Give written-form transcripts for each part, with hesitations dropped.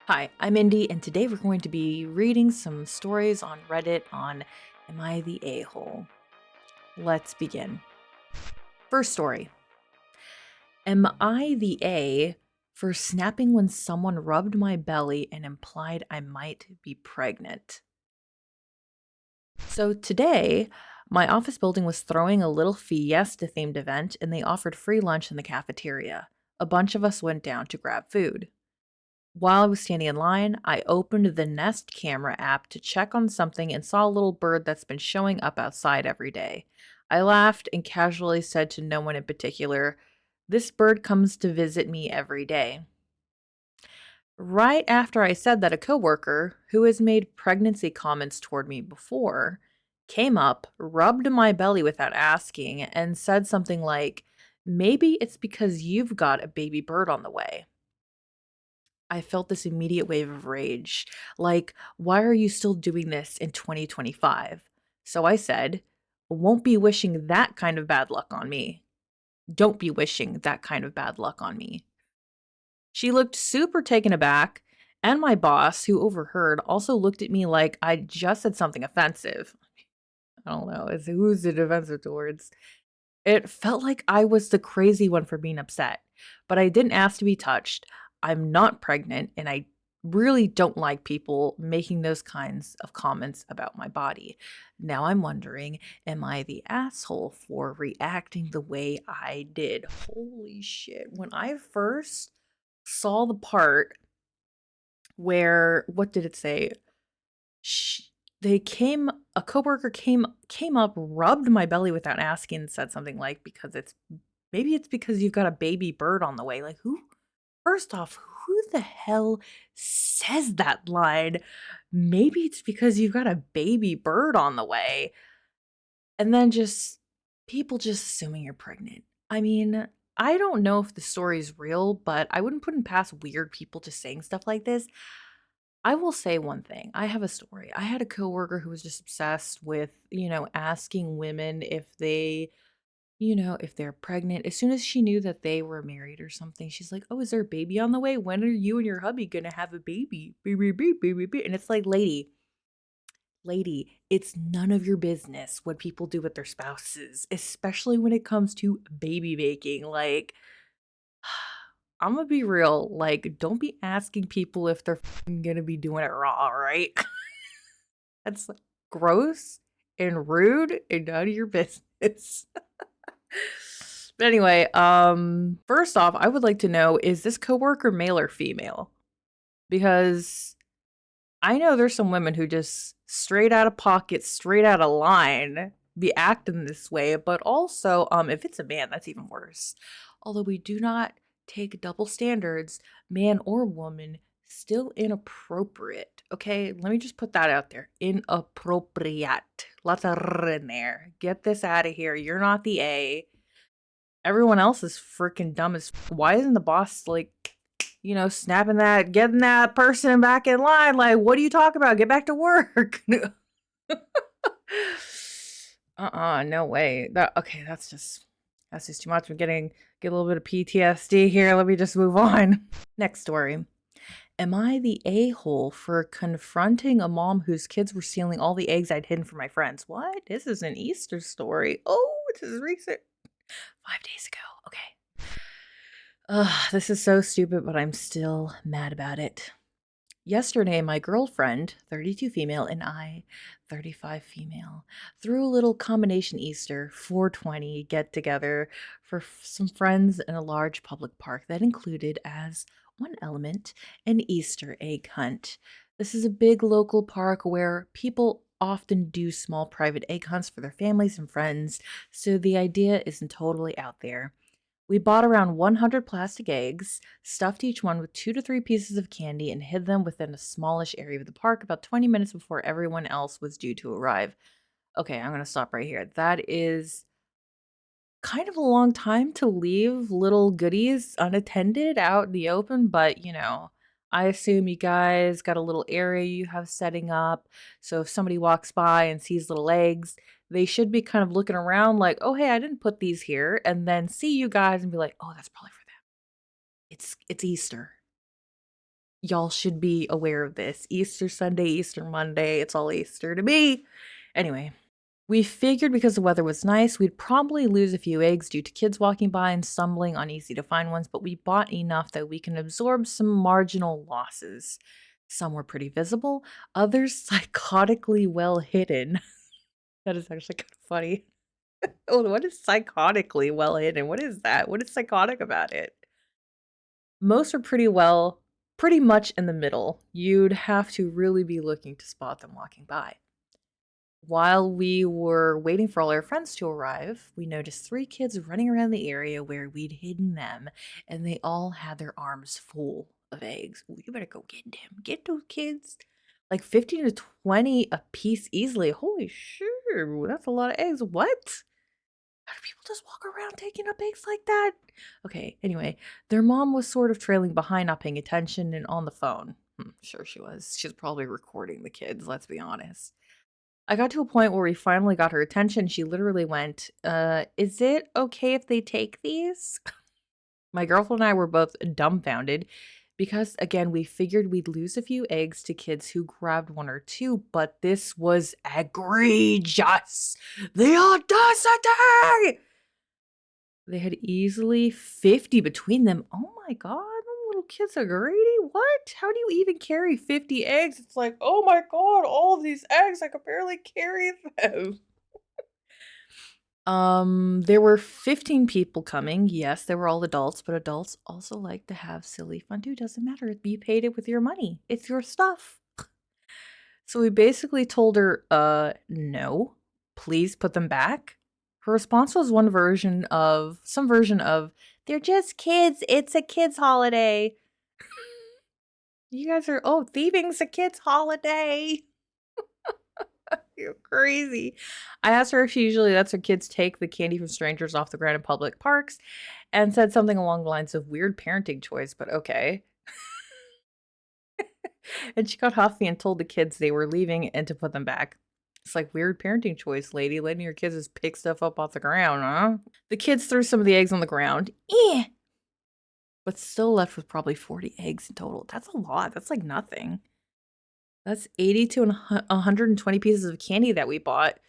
Hi, I'm Indy, and today we're going to be reading some stories on Reddit on Am I the A-hole? Let's begin. First story. Am I the A for snapping when someone rubbed my belly and implied I might be pregnant? So today, my office building was throwing a little fiesta-themed event, and they offered free lunch in the cafeteria. A bunch of us went down to grab food. While I was standing in line, I opened the Nest camera app to check on something and saw a little bird that's been showing up outside every day. I laughed and casually said to no one in particular, "This bird comes to visit me every day." Right after I said that, a coworker, who has made pregnancy comments toward me before, came up, rubbed my belly without asking, and said something like, "Maybe it's because you've got a baby bird on the way." I felt this immediate wave of rage. Like, why are you still doing this in 2025? So I said, won't be wishing that kind of bad luck on me. Don't be wishing that kind of bad luck on me. She looked super taken aback, and my boss, who overheard, also looked at me like I just said something offensive. I don't know. Who's it offensive towards? It felt like I was the crazy one for being upset, but I didn't ask to be touched. I'm not pregnant, and I really don't like people making those kinds of comments about my body. Now I'm wondering, am I the asshole for reacting the way I did? Holy shit. When I first saw the part where, what did it say? Sh they came A coworker came up, rubbed my belly without asking, and said something like, maybe it's because you've got a baby bird on the way." Like, who first off, who the hell says that line? "Maybe it's because you've got a baby bird on the way." And then just people just assuming you're pregnant. I mean, I don't know if the story is real, but I wouldn't put it past weird people just saying stuff like this. I will say one thing. I have a story. I had a coworker who was just obsessed with, asking women if if they're pregnant. As soon as she knew that they were married or something, she's like, "Oh, is there a baby on the way? When are you and your hubby gonna have a baby? Baby, baby, baby, baby." And it's like, lady, it's none of your business what people do with their spouses, especially when it comes to baby making. Like, I'm gonna be real. Like, don't be asking people if they're gonna be doing it raw, right? That's like, gross and rude and none of your business. But anyway, first off, I would like to know, is this coworker male or female? Because I know there's some women who just straight out of pocket, straight out of line be acting this way, but also, if it's a man, that's even worse. Although we do not take double standards, man or woman, still inappropriate. Okay, let me just put that out there. Inappropriate. Lots of R in there. Get this out of here. You're not the A. Everyone else is freaking dumb as why isn't the boss like, snapping that, getting that person back in line? Like, what are you talking about? Get back to work. No way. That's just too much. Get a little bit of PTSD here. Let me just move on. Next story. Am I the a-hole for confronting a mom whose kids were stealing all the eggs I'd hidden for my friends? What? This is an Easter story. Oh, this is recent. 5 days ago. Okay. Ugh, this is so stupid, but I'm still mad about it. Yesterday, my girlfriend, 32 female, and I, 35 female, threw a little combination Easter 420 get together for some friends in a large public park that included, as one element, an Easter egg hunt. This is a big local park where people often do small private egg hunts for their families and friends, so the idea isn't totally out there. We bought around 100 plastic eggs, stuffed each one with 2 to 3 pieces of candy, and hid them within a smallish area of the park about 20 minutes before everyone else was due to arrive. Okay, I'm going to stop right here. That is kind of a long time to leave little goodies unattended out in the open, but I assume you guys got a little area you have setting up. So if somebody walks by and sees little eggs, they should be kind of looking around like, "Oh, hey, I didn't put these here," and then see you guys and be like, "Oh, that's probably for them. It's Easter." Y'all should be aware of this. Easter Sunday, Easter Monday, it's all Easter to me. Anyway, we figured because the weather was nice, we'd probably lose a few eggs due to kids walking by and stumbling on easy to find ones, but we bought enough that we can absorb some marginal losses. Some were pretty visible, others psychotically well hidden. That is actually kind of funny. Oh, what is psychotically well hidden? What is that? What is psychotic about it? Most are pretty much in the middle. You'd have to really be looking to spot them walking by. While we were waiting for all our friends to arrive, we noticed three kids running around the area where we'd hidden them, and they all had their arms full of eggs. Ooh, you better go get them. Get those kids. Like 15 to 20 a piece easily. Holy shit, that's a lot of eggs. What? How do people just walk around taking up eggs like that? Okay, anyway, their mom was sort of trailing behind, not paying attention, and on the phone. Sure she was. She's probably recording the kids, let's be honest. I got to a point where we finally got her attention. She literally went, is it okay if they take these? My girlfriend and I were both dumbfounded because, again, we figured we'd lose a few eggs to kids who grabbed one or two, but this was egregious. The audacity! They had easily 50 between them. Oh my god, them little kids are greedy. What? How do you even carry 50 eggs? It's like, oh my god, all of these eggs, I could barely carry them. There were 15 people coming. Yes, they were all adults, but adults also like to have silly fun too. Doesn't matter. You paid it with your money. It's your stuff. So we basically told her, no, please put them back. Her response was some version of, they're just kids. It's a kids' holiday. You guys are, oh, thieving's a kids' holiday. You're crazy. I asked her if she usually lets her kids take the candy from strangers off the ground in public parks and said something along the lines of weird parenting choice, but okay. And she got huffy and told the kids they were leaving and to put them back. It's like weird parenting choice, lady, letting your kids just pick stuff up off the ground, huh? The kids threw some of the eggs on the ground, but still left with probably 40 eggs in total. That's a lot. That's like nothing. That's 80 to 120 pieces of candy that we bought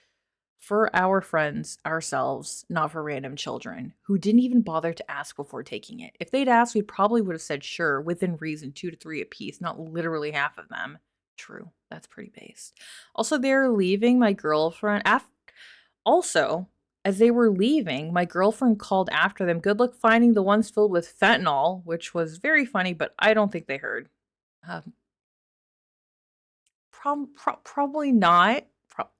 for our friends, ourselves, not for random children who didn't even bother to ask before taking it. If they'd asked, we probably would have said sure, within reason, 2 to 3 apiece, not literally half of them. True, that's pretty based. Also, they're leaving my girlfriend. Also, as they were leaving, my girlfriend called after them, good luck finding the ones filled with fentanyl, which was very funny, but I don't think they heard. Um, Probably not.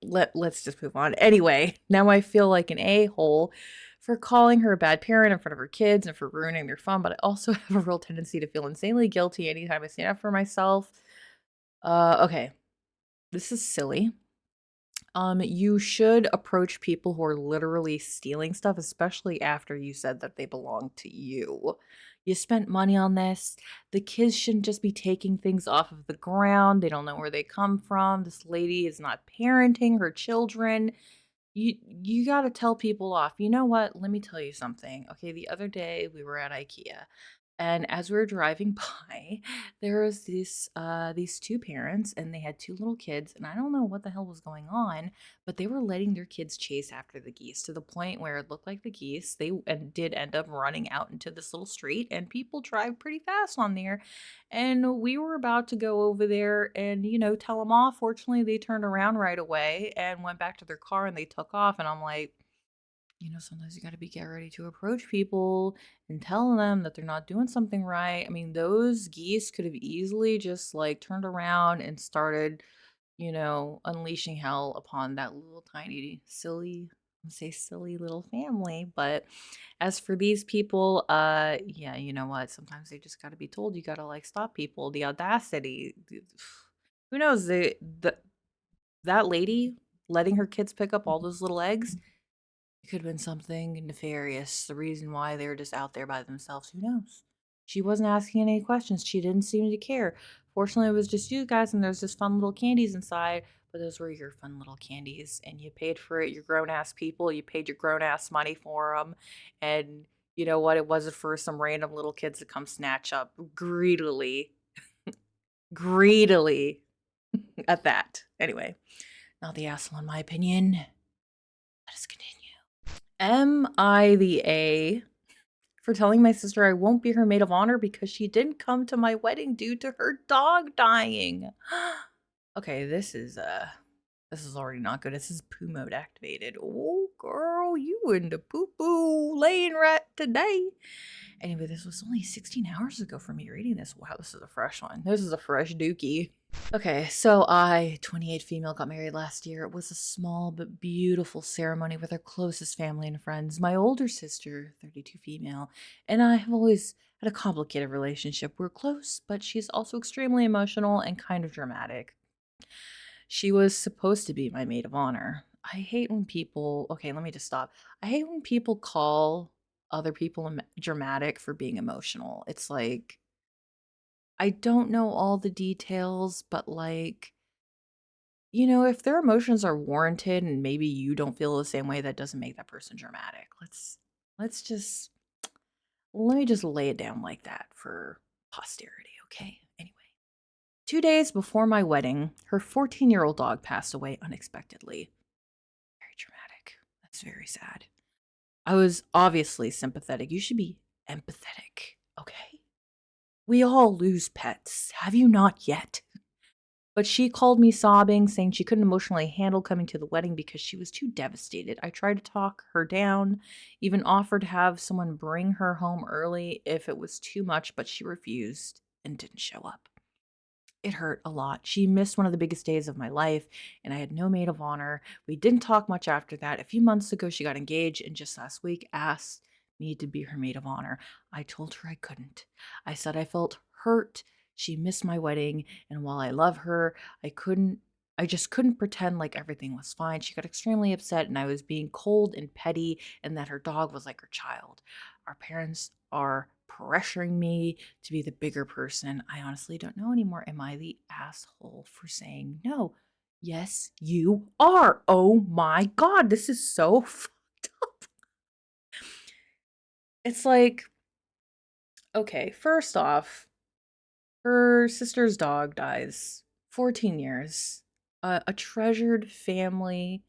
Let's just move on. Anyway, now I feel like an a-hole for calling her a bad parent in front of her kids and for ruining their fun, but I also have a real tendency to feel insanely guilty anytime I stand up for myself. Okay. This is silly. You should approach people who are literally stealing stuff, especially after you said that they belong to you. You spent money on this. The kids shouldn't just be taking things off of the ground. They don't know where they come from. This lady is not parenting her children. You got to tell people off. You know what? Let me tell you something. Okay, the other day we were at IKEA and as we were driving by, there was these two parents and they had two little kids and I don't know what the hell was going on, but they were letting their kids chase after the geese to the point where it looked like the geese did end up running out into this little street and people drive pretty fast on there. And we were about to go over there and tell them off. Fortunately, they turned around right away and went back to their car and they took off and I'm like, sometimes you got to get ready to approach people and tell them that they're not doing something right. I mean, those geese could have easily just like turned around and started, unleashing hell upon that little tiny, silly, say silly little family. But as for these people, yeah, you know what? Sometimes they just got to be told. You got to like stop people. The audacity. Who knows? That lady letting her kids pick up all those little eggs. It could have been something nefarious. The reason why they were just out there by themselves, who knows? She wasn't asking any questions. She didn't seem to care. Fortunately, it was just you guys, and there's just fun little candies inside. But those were your fun little candies, and you paid for it. You're grown ass people. You paid your grown ass money for them, and you know what? It wasn't for some random little kids to come snatch up greedily. greedily at that. Anyway, not the asshole in my opinion. Let us continue. Am I the A for telling my sister I won't be her maid of honor because she didn't come to my wedding due to her dog dying? Okay, this is already not good. This is poo mode activated. Oh, girl, you in the poo poo laying right today. Anyway, this was only 16 hours ago for me reading this. Wow, this is a fresh one. This is a fresh dookie. Okay, so I, 28 female, got married last year. It was a small but beautiful ceremony with our closest family and friends. My older sister, 32 female, and I have always had a complicated relationship. We're close, but she's also extremely emotional and kind of dramatic. She was supposed to be my maid of honor. I hate when people, okay, let me just stop. I hate when people call other people dramatic for being emotional. It's like, I don't know all the details, but like, if their emotions are warranted and maybe you don't feel the same way, that doesn't make that person dramatic. Let's just let me just lay it down like that for posterity, okay? Anyway, 2 days before my wedding, her 14-year-old dog passed away unexpectedly. Very dramatic. That's very sad. I was obviously sympathetic. You should be empathetic, okay? We all lose pets. Have you not yet? But she called me sobbing, saying she couldn't emotionally handle coming to the wedding because she was too devastated. I tried to talk her down, even offered to have someone bring her home early if it was too much, but she refused and didn't show up. It hurt a lot. She missed one of the biggest days of my life, and I had no maid of honor. We didn't talk much after that. A few months ago, she got engaged, and just last week asked me to be her maid of honor. I told her I couldn't. I said I felt hurt. She missed my wedding, and while I love her, I just couldn't pretend like everything was fine. She got extremely upset, and I was being cold and petty, and that her dog was like her child. Our parents are pressuring me to be the bigger person. I honestly don't know anymore. Am I the asshole for saying no? Yes, you are. Oh my God, this is so fucked up. It's like, okay, first off, her sister's dog dies. 14 years. A treasured family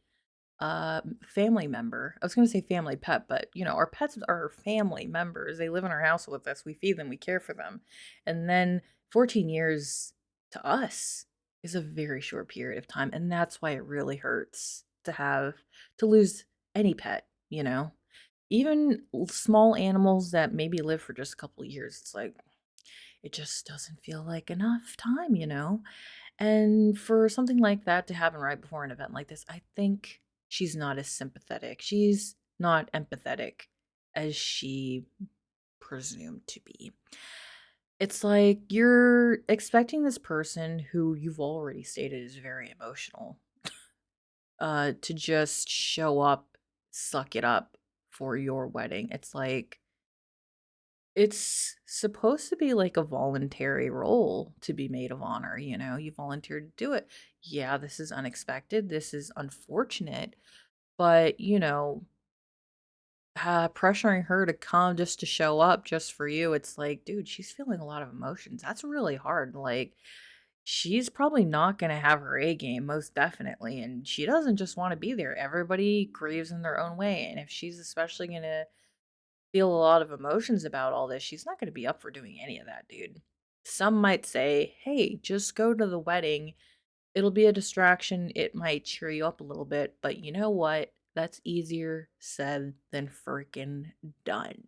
member. I was going to say family pet, but our pets are family members. They live in our house with us. We feed them, we care for them. And then 14 years to us is a very short period of time, and that's why it really hurts to lose any pet, Even small animals that maybe live for just a couple of years, it's like it just doesn't feel like enough time. And for something like that to happen right before an event like this, I think she's not as sympathetic. She's not empathetic as she presumed to be. It's like you're expecting this person who you've already stated is very emotional, to just show up, suck it up for your wedding. It's like it's supposed to be like a voluntary role to be maid of honor, you volunteered to do it. Yeah, this is unexpected. This is unfortunate, but pressuring her to come just to show up just for you, it's like, dude, she's feeling a lot of emotions. That's really hard. Like, she's probably not going to have her A game, most definitely. And she doesn't just want to be there. Everybody grieves in their own way. And if she's especially going to feel a lot of emotions about all this, she's not going to be up for doing any of that, dude. Some might say, hey, just go to the wedding. It'll be a distraction. It might cheer you up a little bit. But you know what? That's easier said than freaking done.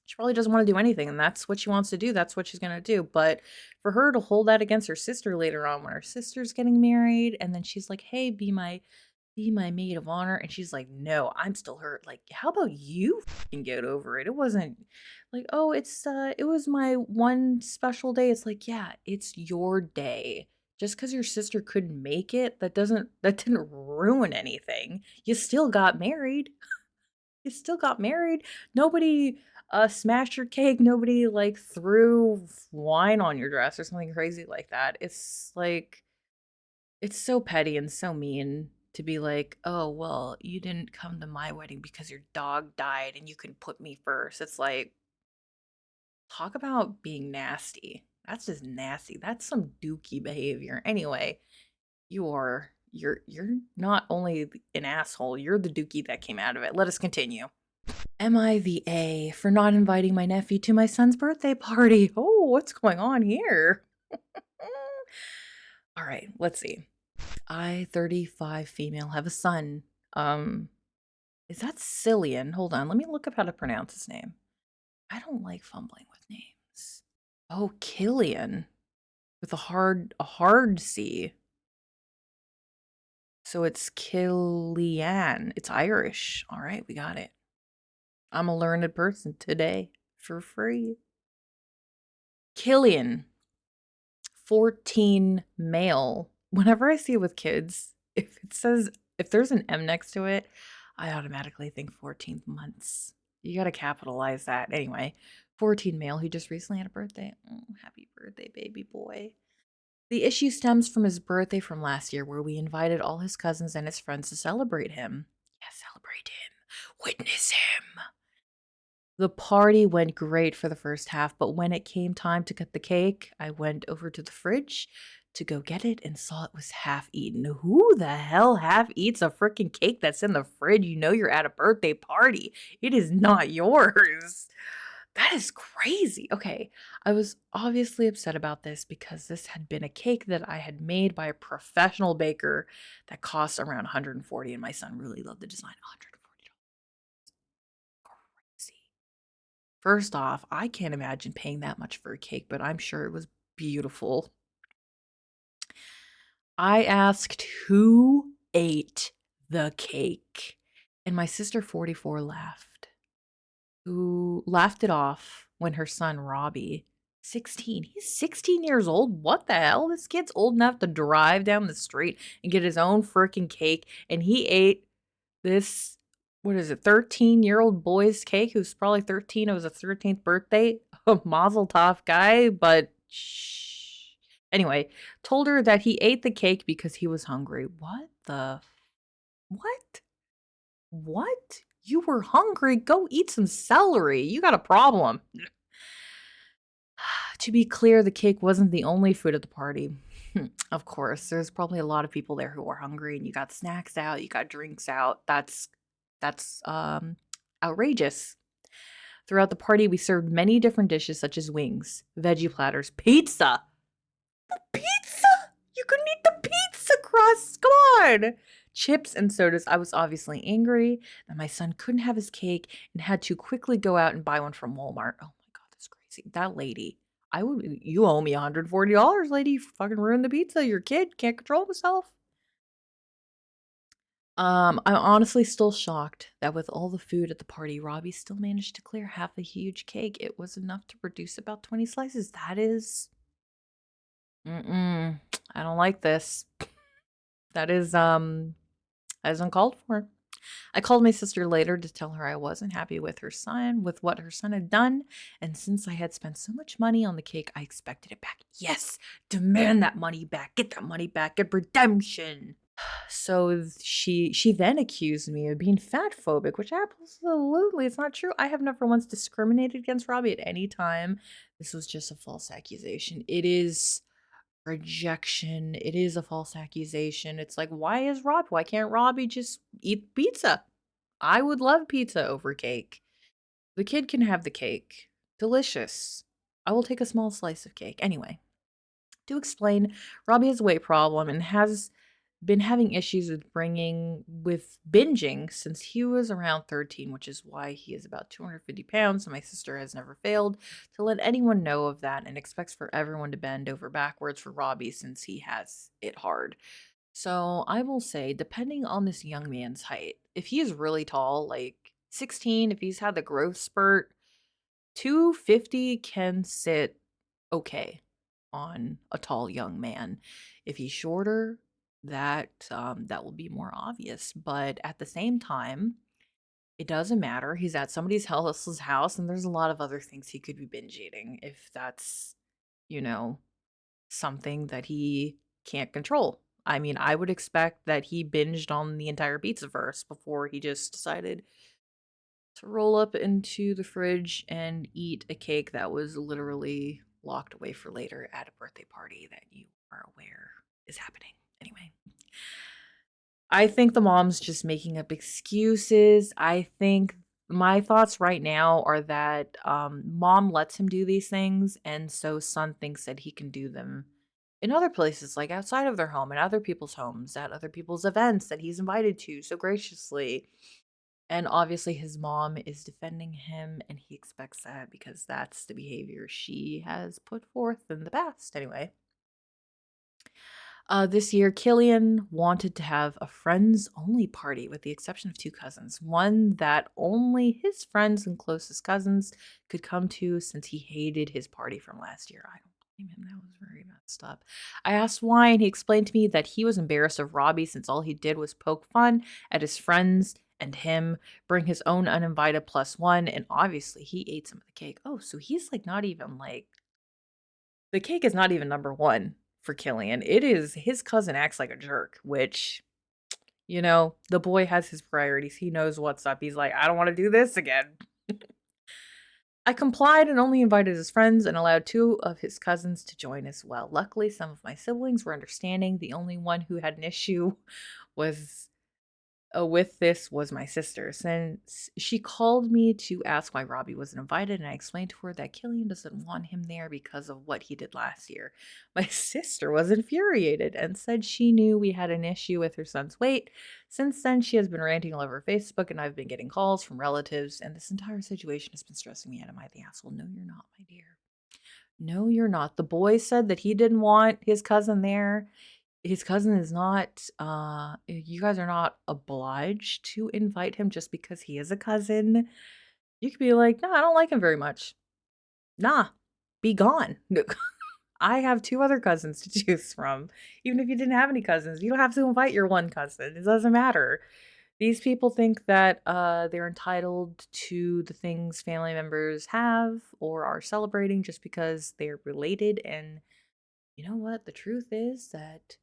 She probably doesn't want to do anything, and that's what she wants to do. That's what she's going to do. But for her to hold that against her sister later on when her sister's getting married, and then she's like, hey, be my maid of honor, and she's like, no, I'm still hurt. Like, how about you fucking get over it? It wasn't like, oh, it was my one special day. It's like, yeah, it's your day. Just because your sister couldn't make it, that didn't ruin anything. You still got married. You still got married. Nobody smashed your cake. Nobody like threw wine on your dress or something crazy like that. It's like it's so petty and so mean to be like, "Oh, well, you didn't come to my wedding because your dog died and you can put me first." It's like, talk about being nasty. That's just nasty. That's some dookie behavior. Anyway, you're not only an asshole, you're the dookie that came out of it. Let us continue. Am I the A for not inviting my nephew to my son's birthday party? Oh, what's going on here? All right, let's see. I, 35 female, have a son. Is that Cillian? Hold on, let me look up how to pronounce his name. I don't like fumbling with names. Oh, Killian with a hard C. So it's Killian. It's Irish. All right, we got it. I'm a learned person today for free. Killian, 14 male. Whenever I see it with kids, if there's an M next to it, I automatically think 14 months. You got to capitalize that. Anyway, 14 male who just recently had a birthday. Oh, happy birthday, baby boy. The issue stems from his birthday from last year, where we invited all his cousins and his friends to celebrate him. Yeah, celebrate him. Witness him. The party went great for the first half, but when it came time to cut the cake, I went over to the fridge to go get it and saw it was half eaten. Who the hell half eats a freaking cake that's in the fridge? You know you're at a birthday party. It is not yours. That is crazy. Okay, I was obviously upset about this because this had been a cake that I had made by a professional baker that cost around 140, and my son really loved the design. $140. Crazy. First off, I can't imagine paying that much for a cake, but I'm sure it was beautiful. I asked who ate the cake, and my sister 44 laughed. Who laughed it off when her son Robbie, 16, he's 16 years old. What the hell? This kid's old enough to drive down the street and get his own freaking cake, and he ate this, what is it, 13-year-old boy's cake who's probably 13. It was a 13th birthday. A Mazel Tov guy, but shh. Anyway, told her that he ate the cake because he was hungry. What? What? You were hungry? Go eat some celery. You got a problem. To be clear, the cake wasn't the only food at the party. Of course, there's probably a lot of people there who are hungry, and you got snacks out, you got drinks out. That's outrageous. Throughout the party, we served many different dishes such as wings, veggie platters, pizza. Pizza? You couldn't eat the pizza crust. Come on. Chips and sodas. I was obviously angry that my son couldn't have his cake and had to quickly go out and buy one from Walmart. Oh my God, that's crazy. That lady. You owe me $140, lady. You fucking ruined the pizza. Your kid can't control himself. I'm honestly still shocked that with all the food at the party, Robbie still managed to clear half a huge cake. It was enough to produce about 20 slices. I don't like this. That is uncalled for. I called my sister later to tell her I wasn't happy with what her son had done, and since I had spent so much money on the cake, I expected it back. Yes, demand that money back. Get that money back. Get redemption. So she then accused me of being fat phobic, which absolutely is not true. I have never once discriminated against Robbie at any time. This was just a false accusation. It is rejection. It is a false accusation. It's like, why can't Robbie just eat pizza? I would love pizza over cake. The kid can have the cake. Delicious. I will take a small slice of cake. Anyway, to explain, Robbie has a weight problem and has been having issues with binging since he was around 13, which is why he is about 250 pounds. And my sister has never failed to let anyone know of that and expects for everyone to bend over backwards for Robbie since he has it hard. So I will say, depending on this young man's height, if he is really tall, like 16, if he's had the growth spurt, 250 can sit okay on a tall young man. If he's shorter, that will be more obvious. But at the same time, it doesn't matter. He's at somebody else's house, and there's a lot of other things he could be binge eating if that's, you know, something that he can't control. I mean, I would expect that he binged on the entire pizza first before he just decided to roll up into the fridge and eat a cake that was literally locked away for later at a birthday party that you are aware is happening. Anyway, I think the mom's just making up excuses. I think my thoughts right now are that mom lets him do these things, and so son thinks that he can do them in other places, like outside of their home, in other people's homes, at other people's events that he's invited to so graciously. And obviously, his mom is defending him, and he expects that because that's the behavior she has put forth in the past. Anyway, this year, Killian wanted to have a friends only party with the exception of two cousins, one that only his friends and closest cousins could come to since he hated his party from last year. I don't blame him, that was very messed up. I asked why, and he explained to me that he was embarrassed of Robbie since all he did was poke fun at his friends and him, bring his own uninvited plus one, and obviously he ate some of the cake. Oh, so he's like not even like the cake is not even number 1 for Killian. It is his cousin acts like a jerk, which, the boy has his priorities. He knows what's up. He's like, I don't want to do this again. I complied and only invited his friends and allowed 2 of his cousins to join as well. Luckily, some of my siblings were understanding. The only one who had an issue was with this was my sister, since she called me to ask why Robbie wasn't invited, and I explained to her that Killian doesn't want him there because of what he did last year. My sister was infuriated and said she knew we had an issue with her son's weight. Since then, she has been ranting all over Facebook, and I've been getting calls from relatives, and this entire situation has been stressing me out. Am I the asshole? No, you're not, my dear. No, you're not. The boy said that he didn't want his cousin there. His cousin is not, you guys are not obliged to invite him just because he is a cousin. You could be like, "No, I don't like him very much." Nah, be gone. I have 2 other cousins to choose from. Even if you didn't have any cousins, you don't have to invite your one cousin. It doesn't matter. These people think that they're entitled to the things family members have or are celebrating just because they're related. And you know what? The truth is that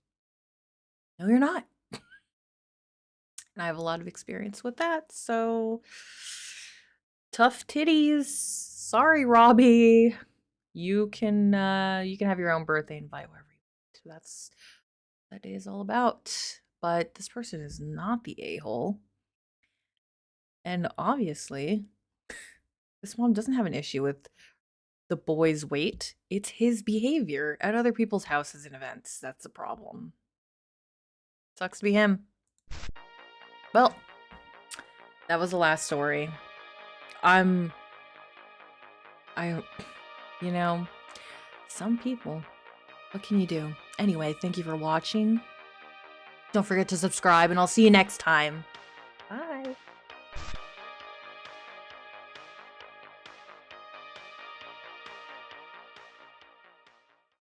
no, you're not. And I have a lot of experience with that, so tough titties. Sorry, Robbie. You can have your own birthday invite wherever you want. That's what that day is all about. But this person is not the a-hole. And obviously, this mom doesn't have an issue with the boy's weight. It's his behavior at other people's houses and events. That's the problem. Sucks to be him. Well, that was the last story. I, some people, what can you do? Anyway, thank you for watching. Don't forget to subscribe, and I'll see you next time.